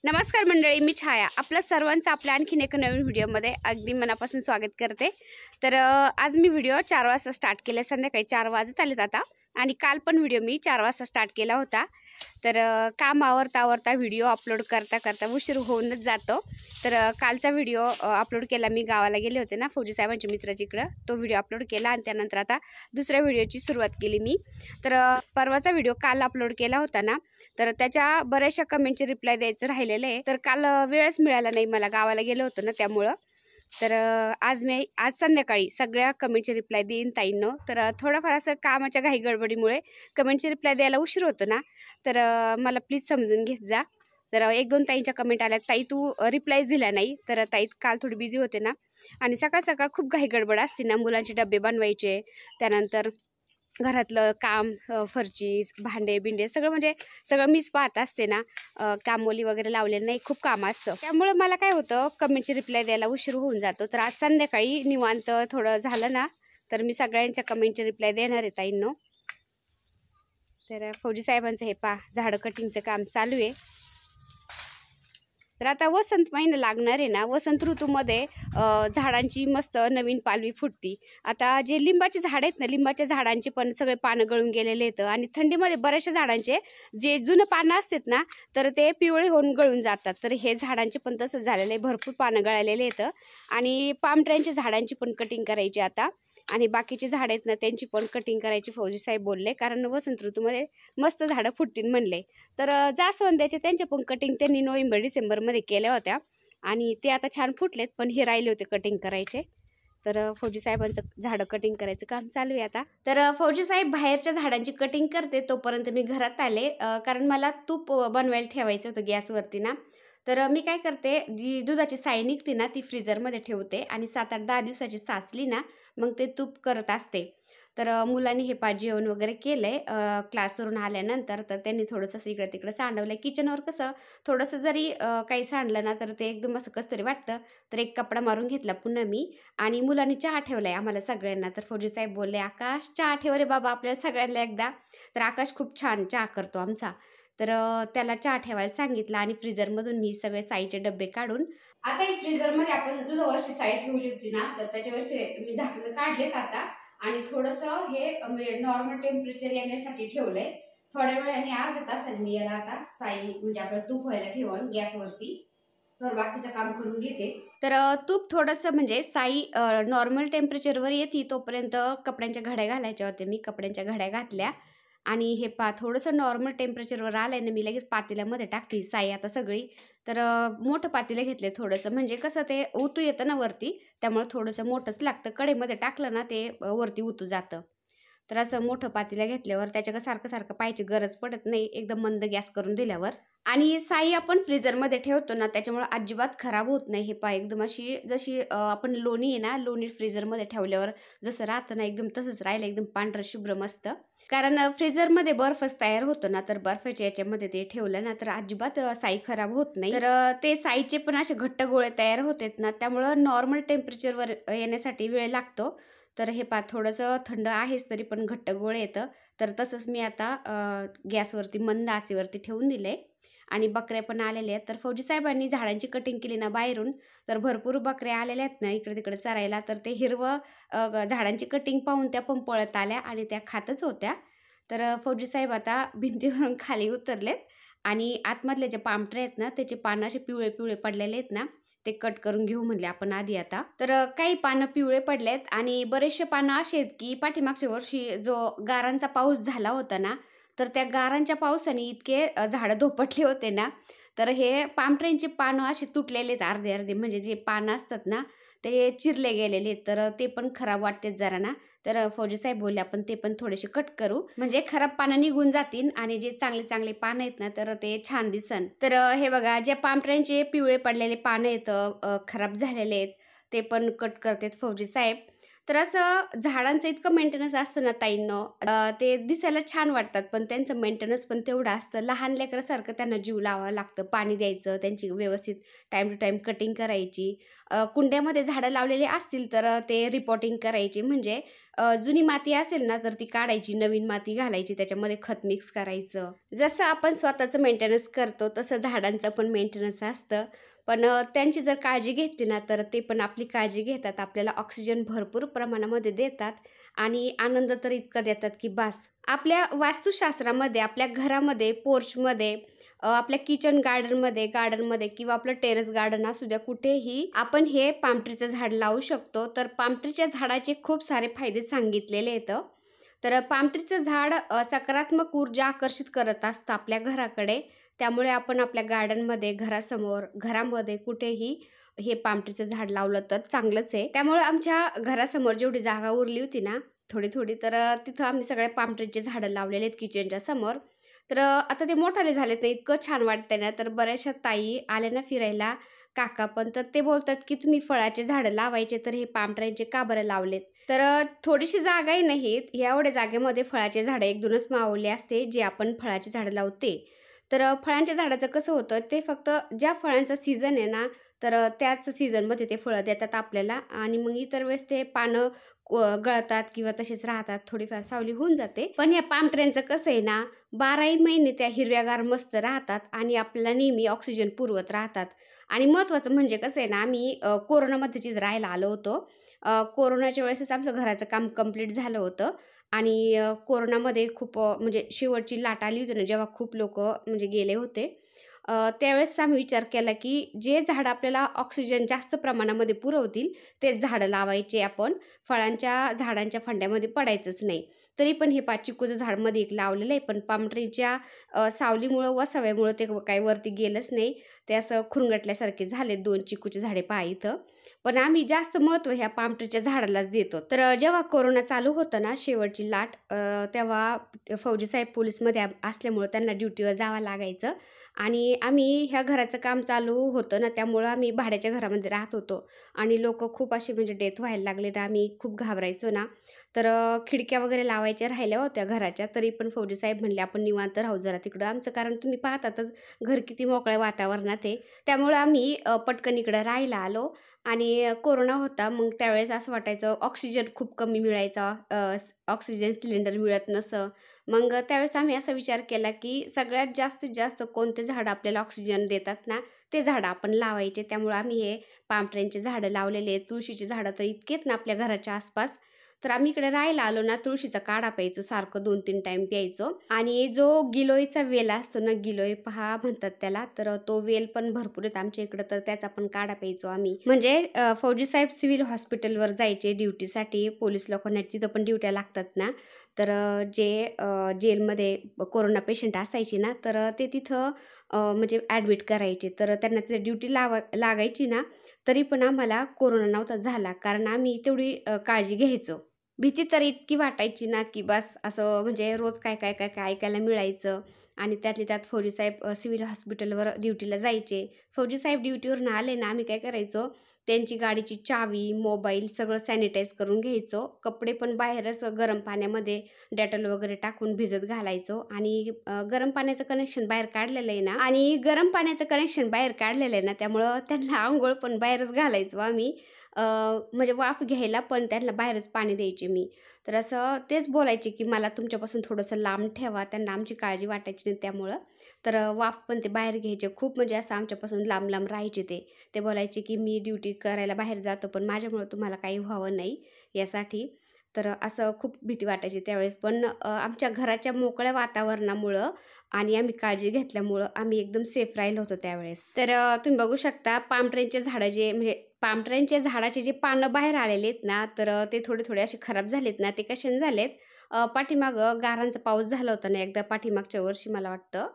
नमस्कार मंडळी, मी छाया आपल्या सर्वांचं आपल्या आणखीन एक नवीन व्हिडिओमध्ये अगदी मनापासून स्वागत करते। तर आज मी व्हिडिओ 4 वाजता स्टार्ट केला, संध्याकाळी 4 वाजत आलेत आता। आणि काल पण व्हिडिओ मी 4 वाजता स्टार्ट केला होता। तर काम आवरता व्हिडिओ अपलोड करता उशीर होऊनच जातो। तर कालचा व्हिडिओ अपलोड केला, मी गावाला गेले होते ना फौजी साहेबांच्या मित्राच्याकडे, तो व्हिडिओ अपलोड केला आणि त्यानंतर आता दुसऱ्या व्हिडिओची सुरुवात केली मी। तर परवाचा व्हिडिओ काल अपलोड केला होता ना, तर त्याच्या बऱ्याचशा कमेंटचे रिप्लाय द्यायचं राहिलेलं आहे। तर काल वेळच मिळाला नाही मला, गावाला गेलो होतो ना त्यामुळं। तर आज संध्याकाळी सगळ्या कमेंटचे रिप्लाय देईन ताईंनो। तर थोडंफार असं कामाच्या घाई गडबडीमुळे कमेंटचे रिप्लाय द्यायला उशीर होतो ना, तर मला प्लीज समजून घेत जा। तर 1-2 ताईंच्या कमेंट आल्या, ताई तू रिप्लायच दिला नाही। तर ताई काल थोडी बिझी होते ना, आणि सकाळ खूप घाई गडबड असते ना, मुलांचे डबे बनवायचे, त्यानंतर घरातलं काम, फरची, भांडे बिंडे सगळं म्हणजे सगळं मीच पाहत असते ना। कामोली वगैरे लावलेलं नाही, खूप काम असतं, त्यामुळे मला काय होतं कमेंटचे रिप्लाय द्यायला उशीर होऊन जातो। तर आज संध्याकाळी निवांत थोडं झालं ना, तर मी सगळ्यांच्या कमेंटचे रिप्लाय देणार आहे ताईंनो। तर फौजी साहेबांचं हे झाडं कटिंगचं काम चालू आहे। तर आता वसंत महिना लागणार आहे ना, वसंत ऋतूमध्ये झाडांची मस्त नवीन पालवी फुटती। आता जे लिंबाचे झाड आहेत ना, लिंबाच्या झाडांचे पण सगळे पानं गळून गेलेले आहेत, आणि थंडीमध्ये बऱ्याचशा झाडांचे जे जुनं पानं असतात ना, तर ते पिवळे होऊन गळून जातात। तर हे झाडांचे पण तसंच झालेलं आहे, भरपूर पानं गळालेले आहेत। आणि पाम ट्र्यांच्या झाडांची पण कटिंग करायची आता, आणि बाकीचे झाड आहेत ना त्यांची पण कटिंग करायची फौजी साहेब बोलले, कारण वसंत ऋतूमध्ये मस्त झाडं फुटतील म्हणले। तर जास्वंदाचे त्यांच्या पण कटिंग त्यांनी नोव्हेंबर-डिसेंबरमध्ये केल्या होत्या, आणि ते आता छान फुटलेत, पण हे राहिले होते कटिंग करायचे। तर फौजी साहेबांचं झाडं कटिंग करायचं काम चालू आहे आता। तर फौजी साहेब बाहेरच्या झाडांची कटिंग करते, तोपर्यंत मी घरात आले, कारण मला तूप बनवायला ठेवायचं होतं गॅसवरती ना। तर मी काय करते, जी दुधाची साय निघते ना ती फ्रीजरमध्ये ठेवते, आणि 7-8-10 दिवसाची साचली ना मग ते तूप करत असते। तर मुलांनी हे जेवण वगैरे केलंय, क्लासवरून आल्यानंतर तर त्यांनी थोडंसं इकडे तिकडे सांडवलंय। किचनवर कसं थोडंसं जरी काही सांडलं ना, तर ते एकदम असं कसं तरी वाटतं। तर एक कपडा मारून घेतला पुन्हा मी, आणि मुलांनी चहा ठेवलाय आम्हाला सगळ्यांना। तर फौजी साहेब बोलले, आकाश चहा ठेव रे बाबा आपल्याला सगळ्यांना एकदा। तर आकाश खूप छान चहा करतो आमचा। तर त्याला चहा ठेवायला सांगितलं, आणि फ्रीजरमधून मी सगळे साईचे डब्बे काढून, आता ही फ्रीजरमध्ये आपण दुधावरची साई ठेवली होती ना, तर त्याच्यावरचे मी झाकणं काढलेत आता, आणि थोडंसं हे नॉर्मल टेम्परेचर येण्यासाठी ठेवलंय। थोड्या वेळाने अर्ध्या तासाने मी याला आता साई म्हणजे आपलं तूप व्हायला ठेवून गॅसवरती, तर बाकीचं काम करून घेते। तर तूप थोडंसं म्हणजे साई नॉर्मल टेम्परेचरवर येते तोपर्यंत कपड्यांच्या घड्या घालायच्या होत्या, मी कपड्यांच्या घड्या घातल्या। आणि हे थोडंसं नॉर्मल टेम्परेचरवर आलंय ना, मी लगेच पातेल्यामध्ये टाकते साई आता सगळी। तर मोठं पातेलं घेतले थोडंसं, म्हणजे कसं ते उतू येतं ना वरती, त्यामुळे थोडंसं मोठंच लागतं। कढईमध्ये टाकलं ना ते वरती उतू जातं। तर असं मोठं पातेलं घेतल्यावर त्याच्याकडे सारखं पाहायची गरज पडत नाही, एकदम मंद गॅस करून दिल्यावर। आणि साई आपण फ्रीजरमध्ये ठेवतो ना, त्याच्यामुळे अजिबात खराब होत नाही। हे एकदम अशी जशी आपण लोणी आहे ना, लोणी फ्रीजरमध्ये ठेवल्यावर जसं राहतं ना, एकदम तसंच राहिलं, एकदम पांढरं शुभ्र मस्त। कारण फ्रीजरमध्ये बर्फच तयार होतो ना, तर बर्फाच्या याच्यामध्ये ते ठेवलं ना, तर अजिबात साई खराब होत नाही। तर ते साईचे पण असे घट्ट गोळे तयार होतात ना, त्यामुळं नॉर्मल टेम्परेचरवर येण्यासाठी वेळ लागतो। तर हे थोडंसं थंड आहेच, तरी पण घट्ट गोळे येतं। तर तसंच मी आता गॅसवरती मंद आचेवरती ठेवून दिले, आणि बकऱ्या पण आलेल्या आहेत। तर फौजी साहेबांनी झाडांची कटिंग केली ना बाहेरून, तर भरपूर बकऱ्या आलेल्या आहेत ना इकडे तिकडे चरायला। तर ते हिरवं झाडांची कटिंग पाहून त्या पण पळत आल्या, आणि त्या खातच होत्या। तर फौजी साहेब आता भिंतीवरून खाली उतरलेत, आणि आतमधले जे पाम ट्रे आहेत ना, त्याचे पानं असे पिवळे पिवळे पडलेले आहेत ना, ते कट करून घेऊ म्हणले आपण आधी आता। तर काही पानं पिवळे पडलेत, आणि बरेचसे पानं असे आहेत की पाठीमागच्या वर्षी जो गारांचा पाऊस झाला होता ना, तर त्या गारांच्या पावसाने इतके झाडं धोपटले होते ना, तर हे पाम ट्रेंचे पानं असे तुटलेलेत अर्धे अर्धे, म्हणजे जे पानं असतात ना ते चिरले गेलेले आहेत। तर ते पण खराब वाटतात जरा ना। तर फौजी साहेब बोलले, आपण ते पण थोडेसे कट करू, म्हणजे खराब पानं निघून जातील, आणि जे चांगले चांगले पानं आहेत ना, तर ते छान दिसन। तर हे बघा, जे पाम ट्रेंचे पिवळे पडलेले पानं आहेत, खराब झालेले आहेत, ते पण कट करतात फौजी साहेब। तर असं झाडांचं इतकं मेंटेनन्स असतं ना ताईंनो, ते दिसायला छान वाटतात, पण त्यांचं मेंटेनन्स पण तेवढं असतं। लहान लेकरासारखं त्यांना जीव लावावं लागतं, पाणी द्यायचं, त्यांची व्यवस्थित टाईम टू टाईम कटिंग करायची। कुंड्यामध्ये झाडं लावलेली असतील तर ते रिपोर्टिंग करायची, म्हणजे जुनी माती असेल ना तर ती काढायची, नवीन माती घालायची, त्याच्यामध्ये खत मिक्स करायचं. जसं आपण स्वतःचं मेंटेनन्स करतो तसं झाडांचं पण मेंटेनन्स असतं. पण त्यांची जर काळजी घेतली ना तर ते पण आपली काळजी घेतात. आपल्याला ऑक्सिजन भरपूर प्रमाणामध्ये देतात आणि आनंद तर इतका देतात की बास. आपल्या वास्तुशास्त्रामध्ये, आपल्या घरामध्ये, पोर्चमध्ये, आपल्या किचन गार्डनमध्ये किंवा आपलं टेरेस गार्डन असू द्या, कुठेही आपण हे पाम ट्रीचं झाड लावू शकतो. तर पाम ट्रीच्या झाडाचे खूप सारे फायदे सांगितलेले आहेत. तर पाम ट्रीचं झाड सकारात्मक ऊर्जा आकर्षित करत असतं आपल्या घराकडे. त्यामुळे आपण आपल्या गार्डनमध्ये, घरासमोर, घरामध्ये कुठेही हे पाम ट्रीचं झाड लावलं तर चांगलंच आहे. त्यामुळे आमच्या घरासमोर जेवढी जागा उरली होती ना, थोडी-थोडी, तर तिथं आम्ही सगळ्या पाम ट्रीची झाडं लावलेली आहेत किचनच्या समोर. तर आता ते मोठाले झालेत ना, इतकं छान वाटतंय ना, तर बऱ्याचशा ताई आल्या ना फिरायला, काका पण, तर ते बोलतात, की "तुम्ही फळाची झाडं लावायचे, तर हे पाम ट्रीचे का बरं लावलेत?" तर थोडीशी जागा आहे नाहीत, एवढ्या जागेमध्ये फळाचे झाडं 1-2च मावले असते, जे आपण फळाची झाडं लावते. तर फळांच्या झाडाचं कसं होतं, ते फक्त ज्या फळांचा सीझन आहे ना, तर त्याच सीझनमध्ये ते फळं देतात आपल्याला आणि मग इतर वेळेस ते पानं गळतात किंवा तसेच राहतात, थोडीफार सावली होऊन जाते. पण ह्या पाम ट्रीचं कसं आहे ना, 12ही महिने त्या हिरव्यागार मस्त राहतात आणि आपल्याला नेहमी ऑक्सिजन पुरवत राहतात. आणि महत्त्वाचं म्हणजे कसं आहे ना, आम्ही कोरोनामध्ये तिथं राहायला आलो होतो. कोरोनाच्या वेळेसच आमचं घराचं काम कंप्लीट झालं होतं आणि कोरोनामध्ये खूप म्हणजे शेवटची लाट आली होती ना, जेव्हा खूप लोकं म्हणजे गेले होते. त्यावेळेस आम्ही विचार केला, की जे झाडं आपल्याला ऑक्सिजन जास्त प्रमाणामध्ये पुरवतील, तेच झाडं लावायचे आपण. फळांच्या झाडांच्या फांद्यामध्ये पडायचंच नाही. तरी पण हे चिकूचं झाड मध्ये एक लावलेलं आहे, पण पाम ट्रीच्या सावलीमुळं, वसाव्यामुळं ते काही वरती गेलंच नाही. ते असं खुरगटल्यासारखे झाले 2 चिकूची झाडे पहा इथं. पण आम्ही जास्त महत्त्व ह्या पाम ट्रीच्या झाडालाच देतो. तर जेव्हा कोरोना चालू होतं ना, शेवटची लाट, तेव्हा फौजी साहेब पोलिसमध्ये असल्यामुळं त्यांना ड्युटीवर जावं लागायचं आणि आम्ही ह्या घराचं काम चालू होतं ना, त्यामुळं आम्ही भाड्याच्या घरामध्ये राहत होतो आणि लोकं खूप असे म्हणजे डेथ व्हायला लागले तर आम्ही खूप घाबरायचो ना. तर खिडक्या वगैरे लावायच्या राहिल्या होत्या घराच्या, तरी पण फौजी साहेब म्हणले, "आपण निवांत राहू जरा तिकडं." आमचं कारण तुम्ही पाहतातच घर किती मोकळ्या वातावरणात आहे. त्यामुळं आम्ही पटकन इकडं राहायला आलो आणि कोरोना होता. मग त्यावेळेस असं वाटायचं ऑक्सिजन खूप कमी मिळायचा, ऑक्सिजन सिलेंडर मिळत नसं. मग त्यावेळेस आम्ही असा विचार केला, की सगळ्यात जास्तीत जास्त कोणते झाडं आपल्याला ऑक्सिजन देतात ना, ते झाडं आपण लावायचे. त्यामुळं आम्ही हे पाम ट्रीची झाडं लावलेले आहेत. तुळशीची झाडं तर इतकी ना आपल्या घराच्या आसपास. तर आम्ही इकडे राहायला आलो ना, तुळशीचा काढा प्यायचो, सारखं 2-3 टाईम प्यायचो. आणि जो गिलोयचा वेल असतो ना, गिलोय पहा म्हणतात त्याला, तर तो वेल पण भरपूर आहेत आमच्या इकडं, तर त्याचा पण काढा प्यायचो आम्ही. म्हणजे फौजी साहेब सिव्हिल हॉस्पिटलवर जायचे ड्युटीसाठी, पोलीस लोकांना तिथं पण ड्युट्या लागतात ना, तर जे जेलमध्ये कोरोना पेशंट असायचे ना, तर ते तिथं म्हणजे ॲडमिट करायचे. तर त्यांना तिथे ड्युटी लागायची ना, तरी पण आम्हाला कोरोना नव्हता झाला, कारण आम्ही तेवढी काळजी घ्यायचो. भीती तर इतकी वाटायची ना, की बस असं म्हणजे रोज काय ऐकायला मिळायचं आणि त्यातल्या त्यात फौजी साहेब सिव्हिल हॉस्पिटलवर ड्युटीला जायचे. फौजी साहेब ड्युटीवरून आले ना, आम्ही काय करायचो, त्यांची गाडीची चावी, मोबाईल सगळं सॅनिटाईज करून घ्यायचो. कपडे पण बाहेरच गरम पाण्यामध्ये डेटॉल वगैरे टाकून भिजत घालायचो आणि गरम पाण्याचं कनेक्शन बाहेर काढलेलं आहे ना, आणि गरम पाण्याचं कनेक्शन बाहेर काढलेलं आहे ना, त्यामुळं त्यांना अंघोळ पण बाहेरच घालायचो आम्ही. म्हणजे वाफ घ्यायला पण त्यांना बाहेरच पाणी द्यायचे मी. तर असं तेच बोलायचे, की "मला तुमच्यापासून थोडंसं लांब ठेवा." त्यांना आमची काळजी वाटायची नाही त्यामुळं. तर वाफ पण ते बाहेर घ्यायचे. खूप म्हणजे असं आमच्यापासून लांब-लांब राहायचे ते. ते बोलायचे, की "मी ड्युटी करायला बाहेर जातो, पण माझ्यामुळं तुम्हाला काही व्हावं नाही यासाठी." तर असं खूप भीती वाटायची त्यावेळेस. पण आमच्या घराच्या मोकळ्या वातावरणामुळं आणि आम्ही काळजी घेतल्यामुळं आम्ही एकदम सेफ राहिलो होतो त्यावेळेस. तर तुम्ही बघू शकता पाम ट्रीचे झाडं जे म्हणजे पाम ट्रीच्या झाडाचे जे पानं बाहेर आलेले आहेत ना, तर ते थोडे-थोडे असे खराब झालेत ना, ते कशाने झालेत, पाठीमागं गारांचा पाऊस झाला होता ना एकदा पाठीमागच्या वर्षी, मला वाटतं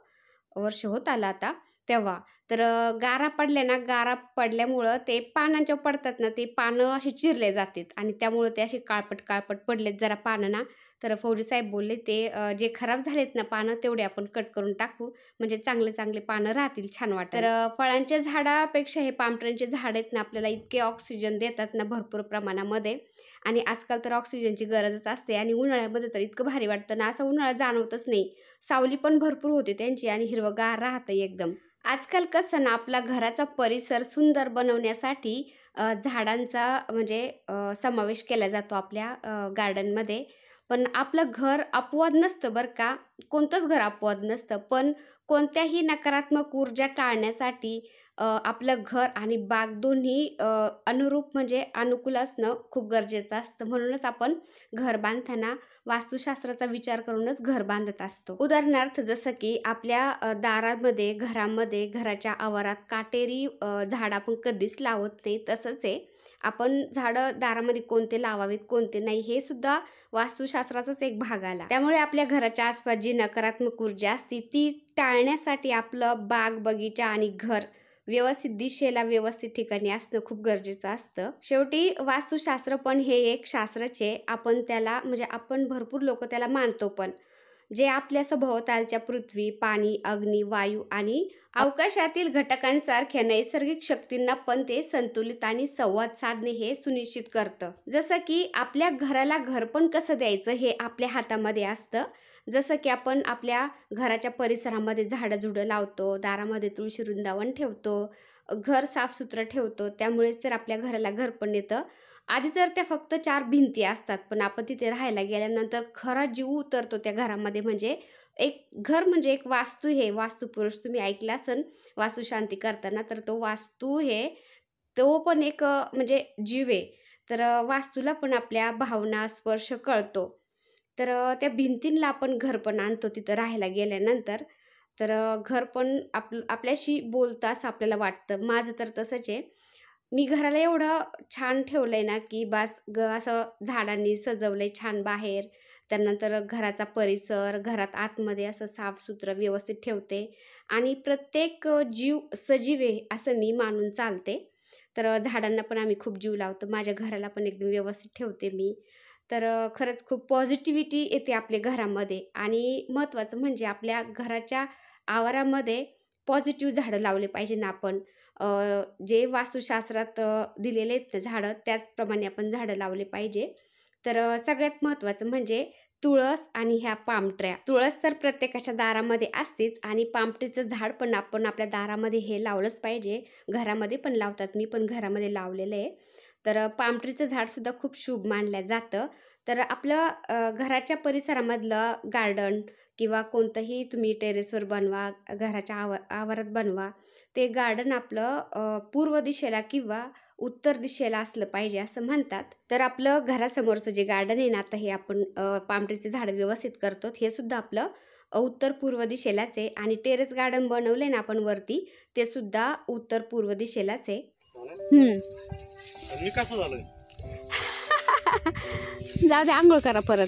वर्ष होत आलं आता तेव्हा. तर गारा पडल्या ना, गारा पडल्यामुळं ते पानांच्यावर पडतात ना, ते पानं असे चिरले जातात आणि त्यामुळं ते असे काळपट पडलेत जरा पानं ना. तर फौजी साहेब बोलले, "ते जे खराब झालेत ना पानं, तेवढे आपण कट करून टाकू, म्हणजे चांगले पानं राहतील, छान वाटेल." तर फळांच्या झाडापेक्षा हे पाम ट्रीचे झाड आहेत ना, आपल्याला इतके ऑक्सिजन देतात ना भरपूर प्रमाणामध्ये. आणि आजकाल तर ऑक्सिजनची गरजच असते आणि उन्हाळ्यामध्ये तर इतकं भारी वाटतं ना, असं उन्हाळा जाणवतच नाही. सावली पण भरपूर होते त्यांची आणि हिरवंगार राहतं एकदम. आजकाल कसं ना, आपला घराचा परिसर सुंदर बनवण्यासाठी झाडांचा म्हणजे समावेश केला जातो आपल्या गार्डनमध्ये. पण आपलं घर अपवाद नसतं बरं का, कोणतंच घर अपवाद नसतं. पण कोणत्याही नकारात्मक ऊर्जा टाळण्यासाठी आपलं घर आणि बाग दोन्ही अनुरूप म्हणजे अनुकूल असणं खूप गरजेचं असतं. म्हणूनच आपण घर बांधताना वास्तुशास्त्राचा विचार करूनच घर बांधत असतो. उदाहरणार्थ जसं की आपल्या दारामध्ये, घरामध्ये, घराच्या आवारात काटेरी झाड आपण कधीच लावत नाही. तसंच आहे, आपण झाडं दारामध्ये कोणते लावावेत, कोणते नाही, हे सुद्धा वास्तुशास्त्राचाच एक भाग आला. त्यामुळे आपल्या घराच्या आसपास जी नकारात्मक ऊर्जा असते ती टाळण्यासाठी आपलं बाग, बगीचा आणि घर व्यवस्थित दिशेला, व्यवस्थित ठिकाणी असणं खूप गरजेचं असतं. शेवटी वास्तुशास्त्र पण हे एक शास्त्रच आहे. आपण त्याला म्हणजे आपण भरपूर लोक त्याला मानतो पण. जे आपल्या सभोवतालच्या पृथ्वी, पाणी, अग्नी, वायू आणि अवकाशातील घटकांसारख्या नैसर्गिक शक्तींना पण ते संतुलित आणि संवाद साधणे हे सुनिश्चित करतं. जसं की आपल्या घराला घर पण कसं द्यायचं हे आपल्या हातामध्ये असतं. जसं की आपण आपल्या घराच्या परिसरामध्ये झाडं-झुडं लावतो, दारामध्ये तुळशी वृंदावन ठेवतो, घर साफसुथरं ठेवतो. त्यामुळेच तर आपल्या घराला घर पण येतं. आधी तर त्या फक्त 4 भिंती असतात, पण आपण तिथे राहायला गेल्यानंतर खरा जीव उतरतो त्या घरामध्ये. म्हणजे एक घर म्हणजे एक वास्तू हे वास्तुपुरुष तुम्ही ऐकलं असेल वास्तुशांती करताना, तर तो वास्तू हे तो पण एक म्हणजे जीव आहे. तर वास्तूला पण आपल्या भावना, स्पर्श कळतो. तर त्या भिंतींना आपण घर पण आणतो तिथं राहायला गेल्यानंतर. तर घर पण आपल्याशी बोलतं असं आपल्याला वाटतं. माझं तर तसंच आहे. मी घराला एवढं छान ठेवलंय ना, की बास असं झाडांनी सजवलंय छान बाहेर. त्यानंतर घराचा परिसर, घरात आतमध्ये असं साफसुथरं व्यवस्थित ठेवते आणि प्रत्येक जीव सजीव आहे असं मी मानून चालते. तर झाडांना पण आम्ही खूप जीव लावतो. माझ्या घराला पण एकदम व्यवस्थित ठेवते मी. तर खरंच खूप पॉझिटिव्हिटी येते आपल्या घरामध्ये आणि महत्त्वाचं म्हणजे आपल्या घराच्या आवारामध्ये पॉझिटिव्ह झाडं लावले पाहिजे ना आपण. अ, जे वास्तुशास्त्रात दिलेले आहेत ना झाडं, त्याचप्रमाणे आपण झाडं लावले पाहिजे. तर सगळ्यात महत्त्वाचं म्हणजे तुळस आणि ह्या पामट्र्या. तुळस तर प्रत्येकाच्या दारामध्ये असतेच आणि पामटेचं झाड पण आपण आपल्या दारामध्ये हे लावलंच पाहिजे. घरामध्ये पण लावतात, मी पण घरामध्ये लावलेलं आहे. तर पामट्रीचं झाडसुद्धा खूप शुभ मानलं जातं. तर आपलं घराच्या परिसरामधलं गार्डन किंवा कोणतंही तुम्ही टेरेसवर बनवा, घराच्या आवारात बनवा. ते गार्डन आपलं पूर्व दिशेला किंवा उत्तर दिशेला असलं पाहिजे असं म्हणतात. तर आपलं घरासमोरचं जे गार्डन आहे ना, आता हे आपण पामटेचे झाडं व्यवस्थित करतो. हे सुद्धा आपलं उत्तर पूर्व दिशेलाच आहे आणि टेरेस गार्डन बनवलंय ना आपण वरती, ते सुद्धा उत्तर पूर्व दिशेलाच आहे. मी कसं झालोय? जाऊ दे, आंघोळ करा परत.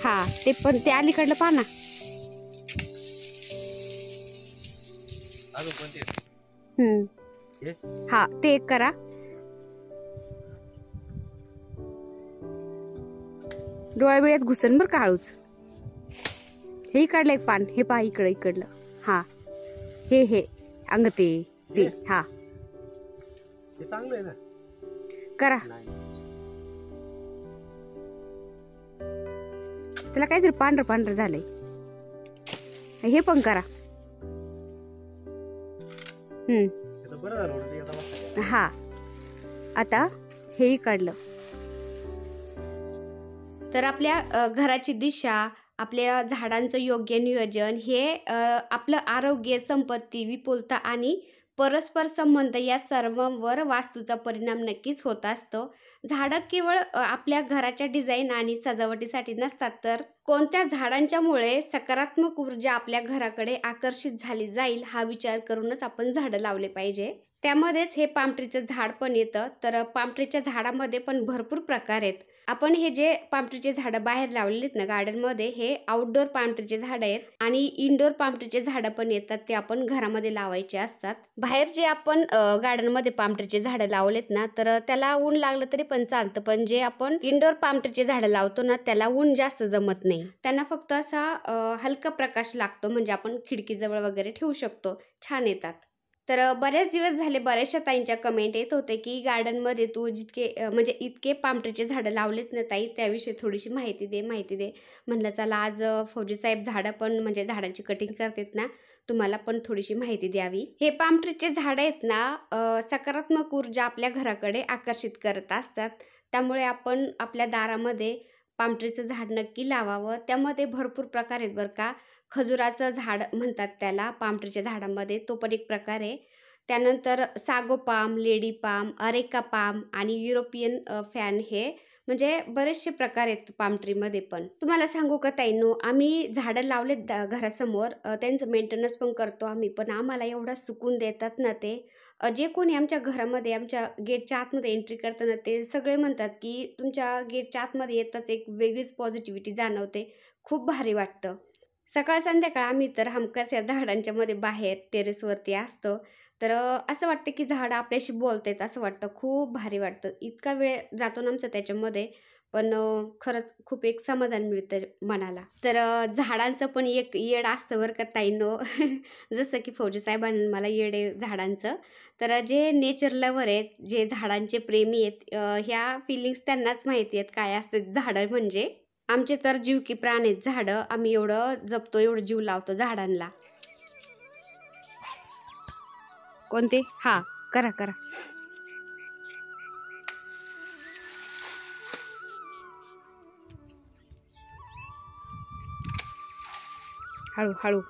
हा, ते पण ते अलीकडलं पहा ना. अजून कोणते? हे? हा, ते एक करा. डोळ्या बिळ्यात घुसन बरं का हळूच. हे काढलं एक पान, हे पहा इकडलं. हा, हे अंग ते हा हे चांगलं आहे ना. करा. नाही. त्याला काहीतरी पांढरं झालंय. हे पण करा. हे तर बरं झालं होतं, ते आता मस्त आहे. हा, आता हेही काढलं. तर आपल्या घराची दिशा, आपल्या झाडांचं योग्य नियोजन हे आपलं आरोग्य, संपत्ती, विपुलता आणि परस्पर संबंध या सर्वांवर वास्तूचा परिणाम नक्कीच होत असतो. झाडं केवळ आपल्या घराच्या डिझाईन आणि सजावटीसाठी नसतात, तर कोणत्या झाडांच्या मुळे सकारात्मक ऊर्जा आपल्या घराकडे आकर्षित झाली जाईल हा विचार करूनच आपण झाडं लावले पाहिजे. त्यामध्येच हे पामट्रीचं झाड पण येतं. तर पामट्रीच्या झाडामध्ये पण भरपूर प्रकार आहेत. आपण हे जे पामट्रीचे झाडं बाहेर लावलेले आहेत ना गार्डनमध्ये, हे आउटडोर पामट्रीचे झाडं आहेत आणि इनडोर पामट्रीचे झाडं पण येतात, ते आपण घरामध्ये लावायचे असतात. बाहेर जे आपण गार्डनमध्ये पामट्रीचे झाडं लावलेत ना, तर त्याला ऊन लागलं तरी पण चालतं. पण जे आपण इनडोर पामट्रीचे झाडं लावतो ना, त्याला ऊन जास्त जमत नाही. त्यांना फक्त असा हलका प्रकाश लागतो, म्हणजे आपण खिडकीजवळ वगैरे ठेवू शकतो, छान येतात. तर बरेच दिवस झाले बऱ्याचशा ताईंच्या कमेंट येत होते की गार्डनमध्ये तू जितके म्हणजे इतके पामट्रीचे झाडं लावलेत ना ताई, त्याविषयी थोडीशी माहिती दे. म्हणलं चला आज फौजी साहेब झाडं पण म्हणजे झाडांची कटिंग करतात ना, तुम्हाला पण थोडीशी माहिती द्यावी. हे पाम ट्रीचे झाड आहेत ना, सकारात्मक ऊर्जा आपल्या घराकडे आकर्षित करत असतात. त्यामुळे आपण आपल्या दारामध्ये पाम ट्रीचं झाड नक्की लावावं. त्यामध्ये भरपूर प्रकार आहेत बरं का. खजुराचं झाड म्हणतात त्याला पाम ट्रीच्या झाडामध्ये, तो पण एक प्रकार आहे. त्यानंतर sago palm, lady palm, areca palm आणि युरोपियन फॅन, हे म्हणजे बरेचसे प्रकार आहेत पाम ट्रीमध्ये पण. तुम्हाला सांगू का ताईंनो, आम्ही झाडं लावलेत घरासमोर, त्यांचं मेंटेनन्स पण करतो आम्ही, पण आम्हाला एवढा सुकून देतात ना ते. जे कोणी आमच्या घरामध्ये आमच्या गेटच्या आतमध्ये एंट्री करताना ते सगळे म्हणतात की तुमच्या गेटच्या आतमध्ये येताच एक वेगळीच पॉझिटिव्हिटी जाणवते, खूप भारी वाटतं. सकाळ संध्याकाळ आम्ही तर हमखास या झाडांच्या मध्ये बाहेर टेरेसवरती असतो. तर असं वाटतं की झाडं आपल्याशी बोलतात, असं वाटतं, खूप भारी वाटतं. इतका वेळ जातो ना आमचा त्याच्यामध्ये, पण खरंच खूप एक समाधान मिळतं मनाला. तर झाडांचं पण एक येड असतं बरं का ताईंनो. जसं की फौजी साहेबांनी मला येड आहे झाडांचं. तर जे नेचर लवर आहेत, जे झाडांचे प्रेमी आहेत, ह्या फिलिंग्स त्यांनाच माहिती आहेत काय असतं झाडं म्हणजे. आमचे तर जीव की प्राण आहेत झाडं. आम्ही एवढं जपतो, एवढं जीव लावतो झाडांना. कोणते? हा, करा करा. हळू हळू.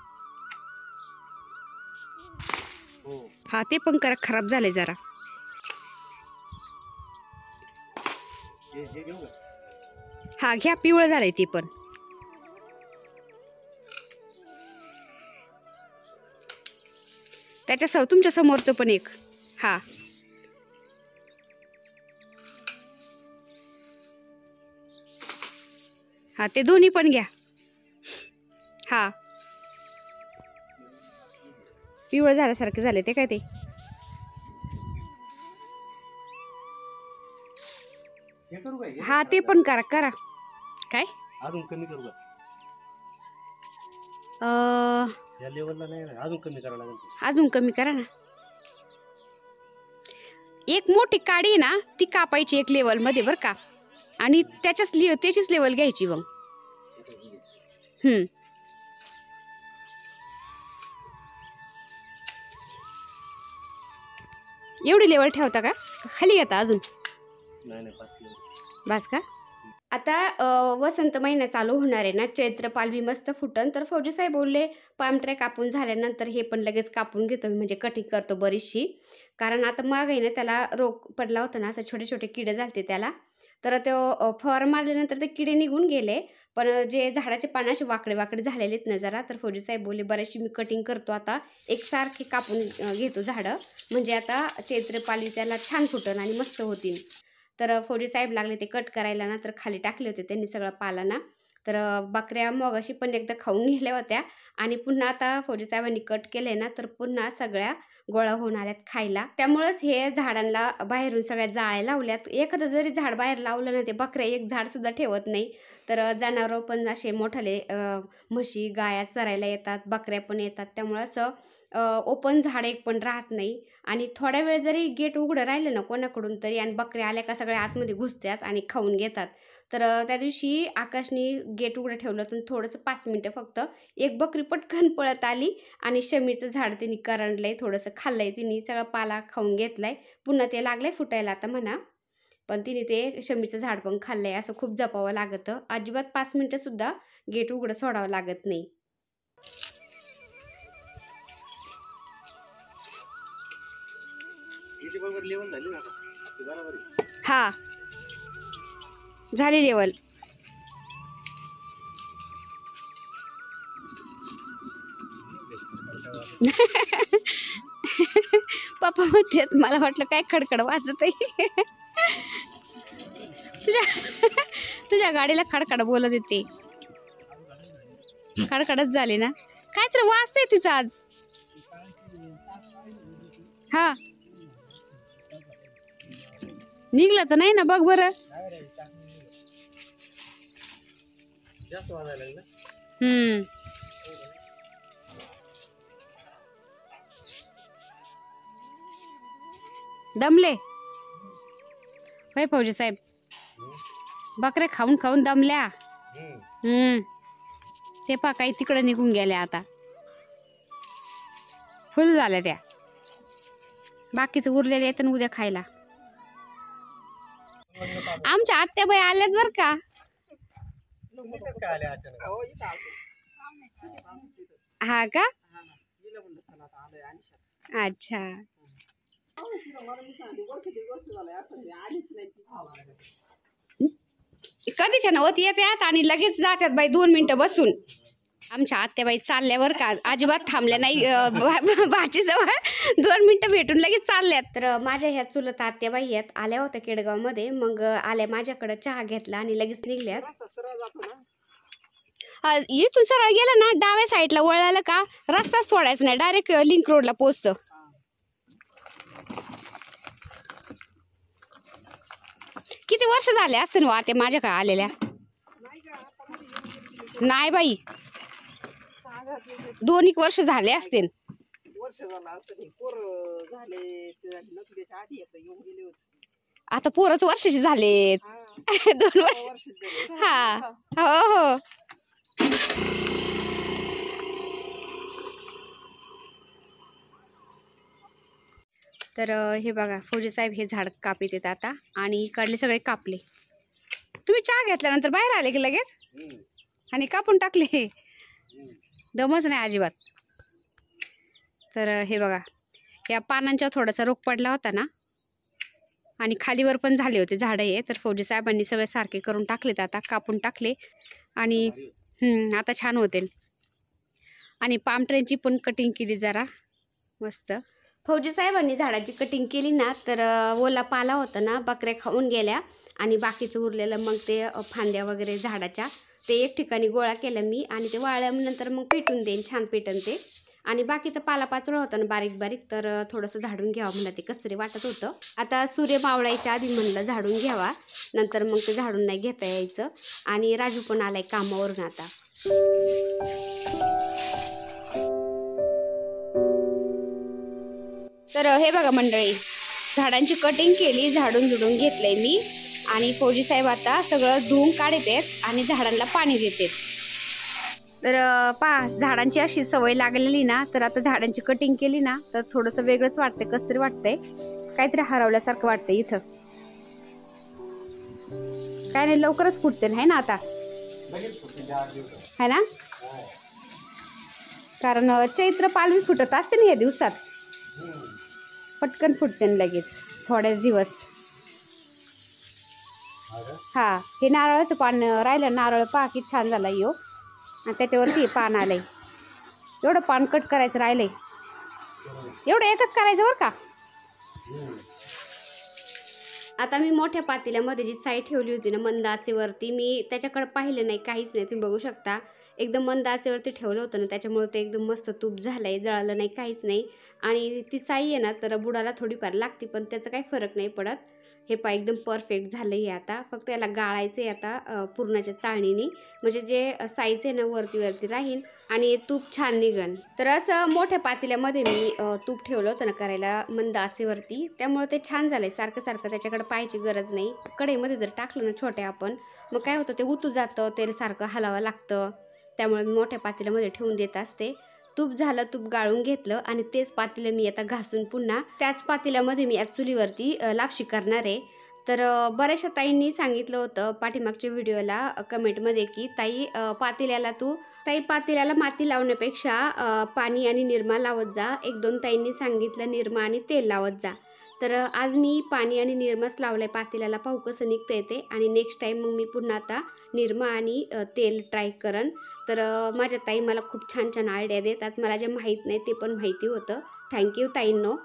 हो. हा, ते पण करा, खराब झाले जरा. हे घेऊ का? हा घ्या, पिवळं झालंय ते पण. त्याच्या तुमच्या समोरचं पण एक. हा, हा, ते दोन्ही पण घ्या. हा, पिवळं झाल्यासारखे झाले ते काय ते. हे करू का? हा, ते पण करा करा. काय अजून कमी करू का? या लेवलला नाही ना, अजून कमी करावं लागेल. अजून कमी करा ना. एक मोठी काडी आहे ना, ती कापायची एक लेवल मध्ये बरं का, आणि त्याचीच लेवल घ्यायची मग. एवढी लेवल ठेवता का? खाली येता अजून? नाही, बस का? आता वसंत महिना चालू होणार आहे ना, चैत्र पालवी मस्त फुटन. तर फौजी साहेब बोलले पाम ट्रे कापून झाल्यानंतर हे पण लगेच कापून घेतो मी, म्हणजे कटिंग करतो बरीचशी. कारण आता माग आहे ना, त्याला रोग पडला होता ना, असं छोटे छोटे किडे झालते त्याला. तर तो फवारा मारल्यानंतर ते किडे निघून गेले. पण जे झाडाचे पानं असे वाकडे वाकडे झालेले आहेत ना जरा, तर फौजी साहेब बोलले बऱ्याचशी मी कटिंग करतो आता, एकसारखे कापून घेतो झाडं, म्हणजे आता चैत्र पालवी त्याला छान फुटन आणि मस्त होतील. तर फौजी साहेब लागले ते कट करायला ना, तर खाली टाकले होते त्यांनी सगळं पाला. तर बकऱ्या मगाशी पण एकदा खाऊन गेल्या होत्या, आणि पुन्हा आता फौजी साहेबांनी कट केले ना, तर पुन्हा सगळ्या गोळा होऊन आल्यात खायला. त्यामुळेच हे झाडांना बाहेरून सगळ्या जाळ्या लावल्यात. एखादं जरी झाड बाहेर लावलं ना, ते बकऱ्या एक झाड सुद्धा ठेवत नाही. तर जनावरं पण असे मोठाले, म्हशी गाया चरायला येतात, बकऱ्या पण येतात. त्यामुळं असं ओपन झाड एक पण राहत नाही. आणि थोड्या वेळ जरी गेट उघडं राहिलं ना कोणाकडून तरी, आणि बकऱ्या आल्या का सगळ्या आतमध्ये घुसतात आणि खाऊन घेतात. तर त्या दिवशी आकाशनी गेट उघडं ठेवलं, तर थोडंसं 5 मिनटं फक्त एक बकरी पटकन पळत आली आणि शमीचं झाड तिने करंडलंय, थोडंसं खाल्लंय तिने, सगळा पाला खाऊन घेतलाय. पुन्हा ते लागलंय फुटायला आता म्हणा, पण तिने ते शमीचं झाड पण खाल्लंय. असं खूप जपावं लागतं, अजिबात 5 मिनटं सुद्धा गेट उघडं सोडावं लागत नाही. लेवल झाली ना बरोबर. हा, झाली लेवल. पप्पा म्हणतात, मला वाटलं काय खडखड वाजत आहे. तुझ्या गाडीला खडखड बोलत येते, खडखडच झाली ना, काय तर वाजतंय तिचं आज. हा, निघलं तर नाही ना, बघ बरं. जास्त वाजायला लागलं. दमले होय फौजी साहेब, बकऱ्या खाऊन खाऊन दमल्या. ते पा काही तिकडे निघून गेल्या आता. फुल झाल्या त्या. बाकीचं उरलेले येतं उद्या खायला. आमच्या आत्याबाई आल्यात बर का. हा का. अच्छा. कधीच्या नव्हत येत्यात आणि लगेच जात्यात बाई 2 मिनिटं बसून. आमच्या आत्याबाई चालल्यावर का अजिबात थांबल्या नाही. भाचीजवळ 2 मिनिटं भेटून लगेच चालल्यात. तर माझ्या ह्या चुलत आत्याबाई आहेत, आल्या होत्या केडगावमध्ये. मग आल्या माझ्याकडे चहा घेतला आणि लगेच निघल्यात. इथून सरळ गेलं ना डाव्या साईडला वळालं का रस्ता सोडायचा नाही, डायरेक्ट लिंक रोडला पोहोचतं. किती वर्ष झाले असते ना आत्या माझ्याकडे आलेल्या. नाही बाई 2 वर्ष झाले असतील. आता पोरच वर्षाचे झालेत. 2 वर्ष. हा हो हो. तर हे बघा फौजी साहेब हे झाड कापित आहेत आता आणि इकडले सगळे कापले. तुम्ही चहा घेतल्यानंतर बाहेर आले की लगेच आणि कापून टाकले. दमच नाही अजिबात. तर हे बघा या पानांच्या थोडासा रोग पडला होता ना आणि खालीवर पण झाले होते झाडं हे. तर फौजी साहेबांनी सगळे सारखे करून टाकलेत, आता कापून टाकले आणि आता छान होतील. आणि पाम ट्रेची पण कटिंग केली जरा मस्त. फौजी साहेबांनी झाडाची कटिंग केली ना तर ओला पाला होता ना, बकऱ्या खाऊन गेल्या आणि बाकीचं उरलेलं मग ते फांद्या वगैरे झाडाच्या ते एक ठिकाणी गोळा केलं मी आणि ते वाळल्यानंतर मग पेटून देईन, छान पेटन ते. आणि बाकीचं पालापाचोळं होतं ना बारीक बारीक, तर थोडंसं झाडून घ्यावं म्हणलं, ते कसं तरी वाटत होतं. आता सूर्य मावळायच्या आधी म्हणलं झाडून घ्यावा, नंतर मग ते झाडून नाही घेता यायचं. आणि राजू पण आलाय कामावरून आता. तर हे बघा मंडळी, झाडांची कटिंग केली, झाडून झुडून घेतलंय मी आणि फौजी साहेब आता सगळं धुवून काढत आहेत आणि झाडांना पाणी देतात. तर झाडांची अशी सवय लागलेली ना, तर आता झाडांची कटिंग केली ना तर थोडंसं वेगळंच वाटतंय, कसं तरी वाटतंय, काहीतरी हरवल्यासारखं वाटतंय इथं. काय नाही लवकरच फुटते है ना आता, है ना, कारण चैत्र पालवी फुटत असते ना या दिवसात, पटकन फुटते लगेच थोड्याच दिवस. हा हे नारळाचं पान राहिलं, नारळ पहा किती छान झाला यो आणि त्याच्यावरती पान आलंय. एवढं पान कट करायचं राहिलंय, एवढं एकच करायचं बरं का. आता मी मोठ्या पातेल्यामध्ये जी साई ठेवली होती ना मंद आचेवरती, मी त्याच्याकडे पाहिलं नाही, काहीच नाही. तुम्ही बघू शकता एकदम मंद आचेवरती ठेवलं होतं ना, त्याच्यामुळे ते एकदम मस्त तूप झालंय, जळालं नाही, काहीच नाही. आणि ती साई आहे ना तर बुडाला थोडीफार लागते, पण त्याचा काही फरक नाही पडत. हे पा एकदम परफेक्ट झालं आहे. आता फक्त याला गाळायचं आहे आता पूर्णाच्या चाळणीने, म्हणजे जे साईचं आहे ना वरती वरती राहील आणि तूप छान निघन. तर असं मोठ्या पातेल्यामध्ये मी तूप ठेवलं होतं ना करायला मंद आचेवरती, त्यामुळे ते छान झालंय. सारखं सारखं त्याच्याकडे पाहायची गरज नाही. कढईमध्ये जर टाकलं ना छोट्या आपण, मग काय होतं ते उतू जातं, ते सारखं हलावं लागतं. त्यामुळे मी मोठ्या पातेल्यामध्ये ठेवून देत असते. तूप झालं, तूप गाळून घेतलं आणि तेच पातेलं मी आता घासून पुन्हा त्याच पातेल्यामध्ये मी आज चुलीवरती लापशी करणार आहे. तर बऱ्याचशा ताईंनी सांगितलं होतं पाठीमागच्या व्हिडिओला कमेंटमध्ये की ताई पातेल्याला माती लावण्यापेक्षा पाणी आणि निरमा लावत जा. 1-2 ताईंनी सांगितलं निरमा आणि तेल लावत जा. तर आज मी पाणी आणि निरमाच लावलंय पातेल्याला, पाहू कसं निघतंय ते. आणि नेक्स्ट टाईम मग मी पुन्हा आता निरमा आणि तेल ट्राय करन. तर माझ्या ताई मला खूप छान छान आयडिया देतात, मला जे माहीत नाही ते पण माहिती होतं. थँक्यू ताईंनो.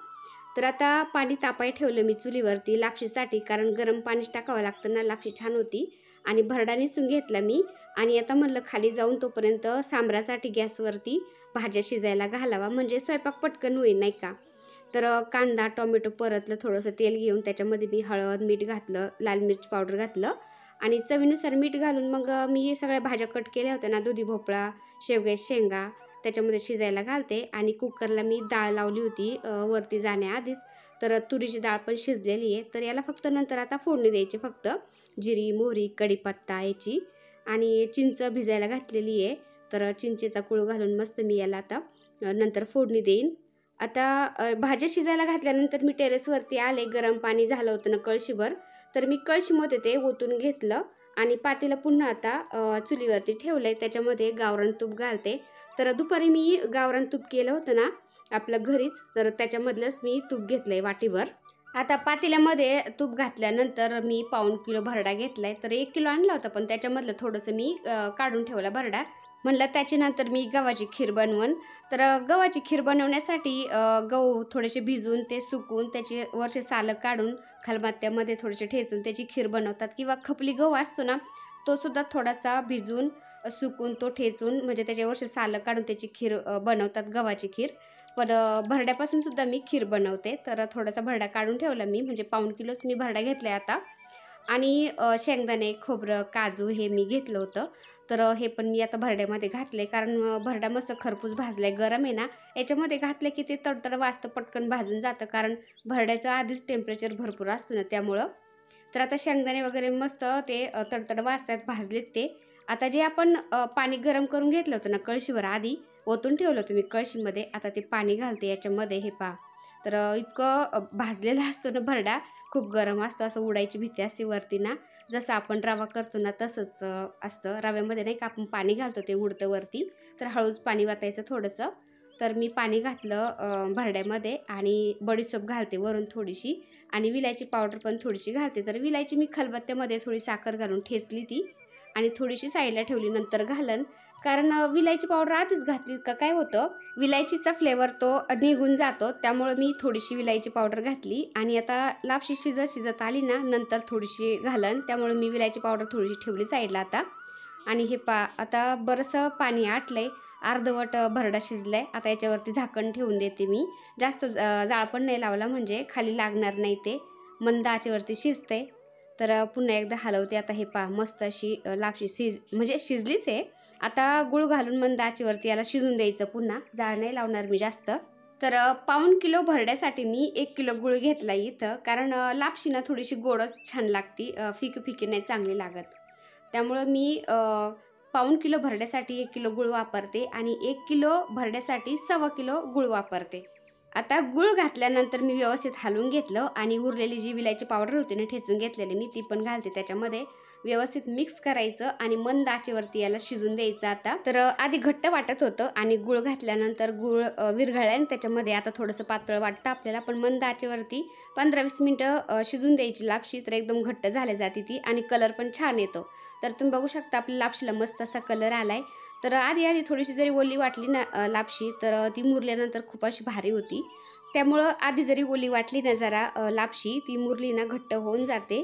तर आता पाणी तापाय ठेवलं मी चुलीवरती लापशीसाठी, कारण गरम पाणीच टाकावं लागतं ना, लापशी छान होती. आणि भरडा निसून घेतला मी आणि आता म्हणलं खाली जाऊन तोपर्यंत सांबरासाठी गॅसवरती भाज्या शिजायला घालावा, म्हणजे स्वयंपाक पटकन होईल नाही का. तर कांदा टोमॅटो परतलं, थोडंसं तेल घेऊन त्याच्यामध्ये मी हळद मीठ घातलं, लाल मिर्च पावडर घातलं आणि चवीनुसार मीठ घालून मग मी सगळ्या भाज्या कट केल्या होत्या ना, दुधी भोपळा, शेवग्याच्या शेंगा त्याच्यामध्ये शिजायला घालते. आणि कुकरला मी डाळ लावली होती वरती जाण्याआधीच, तर तुरीची डाळ पण शिजलेली आहे. तर याला फक्त नंतर आता फोडणी द्यायची, फक्त जिरी मोहरी कढीपत्ता याची, आणि चिंच भिजायला घातलेली आहे. तर चिंचेचा कुळ घालून मस्त मी याला आता नंतर फोडणी देईन. आता भाज्या शिजायला घातल्यानंतर मी टेरेसवरती आले. गरम पाणी झालं होतं ना कळशीभर, तर मी कळशीमध्ये ते ओतून घेतलं आणि पातेलं पुन्हा आता चुलीवरती ठेवलंय. त्याच्यामध्ये गावरान तूप घालते. तर दुपारी मी गावरान तूप केलं होतं ना आपलं घरीच, तर त्याच्यामधलंच मी तूप घेतलंय वाटीभर. आता पातेल्यामध्ये तूप घातल्यानंतर मी 1.5 किलो भरडा घेतलाय. तर 1 किलो आणला होता, पण त्याच्यामधलं थोडंसं मी काढून ठेवला भरडा. म्हणलं त्याच्यानंतर मी गव्हाची खीर बनवून. तर गव्हाची खीर बनवण्यासाठी गहू थोडेसे भिजवून ते सुकून त्याचे वरचे सालं काढून खलबत्त्यामध्ये थोडेसे ठेचून त्याची खीर बनवतात, किंवा खपली गहू असतो ना तो सुद्धा थोडासा भिजवून सुकून तो ठेचून म्हणजे त्याच्यावरचे सालं काढून त्याची खीर बनवतात, गव्हाची खीर. पण भरड्यापासून सुद्धा मी खीर बनवते. तर थोडासा भरडा काढून ठेवला मी, म्हणजे 1.5 किलोच मी भरडा घेतला आता. आणि शेंगदाणे, खोबरं, काजू हे मी घेतलं होतं. तर हे पण मी आता भरड्यामध्ये घातले, कारण भरडा मस्त खरपूस भाजलाय. गरम आहे ना, याच्यामध्ये घातलं की ते तडतड वाजतं, पटकन भाजून जातं, कारण भरड्याचं आधीच टेम्परेचर भरपूर असतं ना त्यामुळं. तर आता शेंगदाणे वगैरे मस्त ते तडतड वाजतात, भाजलेत ते. आता जे आपण पाणी गरम करून घेतलं होतं ना कळशीवर, आधी ओतून ठेवलं होतं मी कळशीमध्ये. आता ते पाणी घालते याच्यामध्ये. हे पहा, तर इतकं भाजलेला असतो ना भरडा, खूप गरम असतं, असं उडायची भीती असते वरती ना. जसं आपण रवा करतो ना तसंच असतं. रव्यामध्ये नाही का आपण पाणी घालतो ते उडतं वरती, तर हळूच पाणी वाटायचं थोडंसं. तर मी पाणी घातलं भरड्यामध्ये आणि बडीशोप घालते वरून थोडीशी, आणि विलायची पावडर पण थोडीशी घालते. तर विलायची मी खलबत्त्यामध्ये थोडी साखर घालून ठेचली ती आणि थोडीशी साईडला ठेवली, नंतर घालन. कारण विलायची पावडर आधीच घातली का काय होतं, विलायचीचा फ्लेवर तो निघून जातो. त्यामुळे मी थोडीशी विलायची पावडर घातली आणि आता लापशी शिजत आली ना नंतर थोडीशी घालन, त्यामुळे मी विलायची पावडर थोडीशी ठेवली साईडला आता. आणि हे आता बरंचसं पाणी आटलंय, अर्धवट भरडा शिजलाय. आता याच्यावरती झाकण ठेवून देते मी. जास्त जाळ पण नाही लावला, म्हणजे खाली लागणार नाही, ते मंद आचेवरती शिजते. तर पुन्हा एकदा हलवते. आता हे मस्त अशी लापशी म्हणजे शिजलीच आहे. आता गूळ घालून मंद आचेवरती याला शिजून द्यायचं, पुन्हा जाळ नाही लावणार मी जास्त. तर 1.5 किलो भरड्यासाठी मी 1 किलो गूळ घेतला इथं, कारण लापशी ना थोडीशी गोडच छान लागती, फिकी फिकी नाही चांगली लागत. त्यामुळं मी 1.5 किलो भरड्यासाठी 1 किलो गूळ वापरते आणि 1 किलो भरड्यासाठी 1.25 किलो गूळ वापरते. आता गूळ घातल्यानंतर मी व्यवस्थित हलवून घेतलं आणि उरलेली जी विलायची पावडर होती ना ठेचून घेतलेली मी, ती पण घालते त्याच्यामध्ये. व्यवस्थित मिक्स करायचं आणि मंद आचेवरती याला शिजून द्यायचं आता. तर आधी घट्ट वाटत होतं आणि गूळ घातल्यानंतर गूळ विरघळला आणि त्याच्यामध्ये आता थोडंसं पातळ वाटतं आपल्याला, पण मंद आचेवरती 15-20 मिनटं शिजून द्यायची लापशी, तर एकदम घट्ट झाली जाते ती आणि कलर पण छान येतो. तर तुम्ही बघू शकता आपल्या लापशीला मस्त असा कलर आलाय. तर आधी थोडीशी जरी ओली वाटली ना लापशी, तर ती मुरल्यानंतर खूप अशी भारी होती. त्यामुळं आधी जरी ओली वाटली ना जरा लापशी, ती मुरली ना घट्ट होऊन जाते.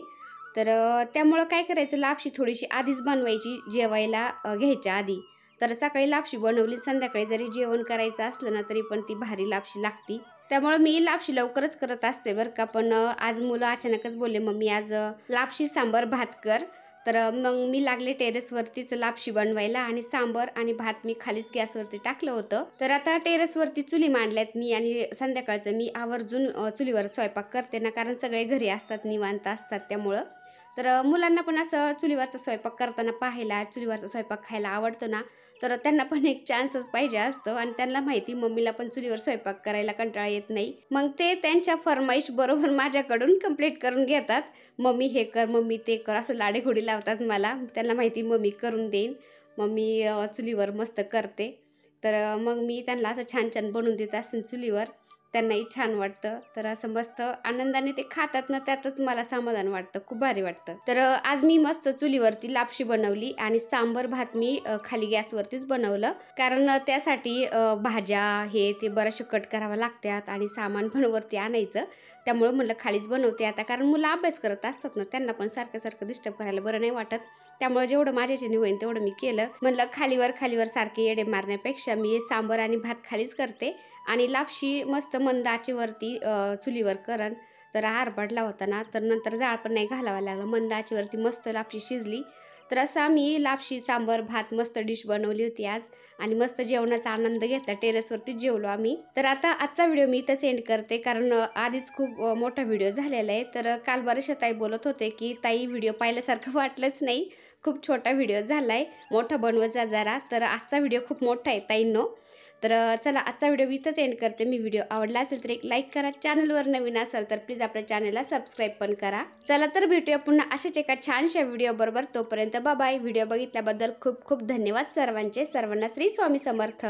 तर त्यामुळं काय करायचं, लापशी थोडीशी आधीच बनवायची जेवायला घ्यायच्या आधी. तर सकाळी लापशी बनवली, संध्याकाळी जरी जेवण करायचं असलं ना तरी पण ती भारी लापशी लागती. त्यामुळं मी लापशी लवकरच करत असते बरं का. पण आज मुलं अचानकच बोलले, "मम्मी आज लापशी सांबार भात कर." तर मग मी लागले टेरेसवरतीच लापशी बनवायला आणि सांबार आणि भात मी खालीच गॅसवरती टाकलं होतं. तर आता टेरेसवरती चुली मांडल्यात मी आणि संध्याकाळचं मी आवर्जून चुलीवर स्वयंपाक करते ना, कारण सगळे घरी असतात, निवांत असतात त्यामुळं. तर मुलांना पण असं चुलीवरचा स्वयंपाक करताना पाहायला, चुलीवरचा स्वयंपाक खायला आवडतो ना, तर त्यांना पण एक चान्सच पाहिजे असतो आणि त्यांना माहिती मम्मीला पण चुलीवर स्वयंपाक करायला कंटाळा येत नाही. मग ते त्यांच्या फर्माईश बरोबर माझ्याकडून कंप्लीट करून घेतात. "मम्मी हे कर, मम्मी ते कर," असं लाडीगोडी लावतात मला. त्यांना माहिती मम्मी करून देईन, मम्मी चुलीवर मस्त करते. तर मग मी त्यांना असं छान छान बनवून देत असते चुलीवर. त्यांनाही छान वाटतं. तर असं मस्त आनंदाने ते खातात ना, त्यातच मला समाधान वाटतं, खूप भारी वाटतं. तर आज मी मस्त चुलीवरती लापशी बनवली आणि सांबर भात मी खाली गॅसवरतीच बनवलं. कारण त्यासाठी भाज्या हे ते बऱ्याचशा कट कराव्या लागतात आणि सामान पण वरती आणायचं. त्यामुळं म्हटलं खालीच बनवते आता, कारण मुलं अभ्यास करत असतात ना, त्यांना पण सारखं डिस्टर्ब करायला बरं नाही वाटत. त्यामुळे जेवढं माझ्याच्याने होईल तेवढं मी केलं. म्हणलं खालीवर सारखे येडे मारण्यापेक्षा मी सांबर आणि भात खालीच करते आणि लापशी मस्त मंद आचेवरती चुलीवर करन. तर आरबडला होता ना, तर नंतर जाळ पण नाही घालावं लागलं. मंद आचेवरती मस्त लापशी शिजली. तर असं आम्ही लापशी, सांबर, भात मस्त डिश बनवली होती आज आणि मस्त जेवणाचा आनंद घेतला. टेरेसवरती जेवलो आम्ही. तर आता आजचा व्हिडिओ मी इथंच एंड करते, कारण आधीच खूप मोठा व्हिडिओ झालेला आहे. तर काल बरेचशा ताई बोलत होते की ताई व्हिडिओ पाहिल्यासारखं वाटलंच नाही, खूप छोटा व्हिडिओ झाला आहे, मोठा बनवत जा जरा. तर आजचा व्हिडिओ खूप मोठा आहे ताईंनो. तर चला आजचा व्हिडिओ इथंच एंड करते मी. व्हिडिओ आवडला असेल तर एक लाईक करा. चॅनलवर नवीन असाल तर प्लीज आपल्या चॅनलला सबस्क्राईब पण करा. चला तर भेटूया पुन्हा अशाच एका छानशा व्हिडिओ बरोबर. तोपर्यंत बाय. व्हिडिओ बघितल्याबद्दल खूप खूप धन्यवाद सर्वांचे. सर्वांना श्री स्वामी समर्थ.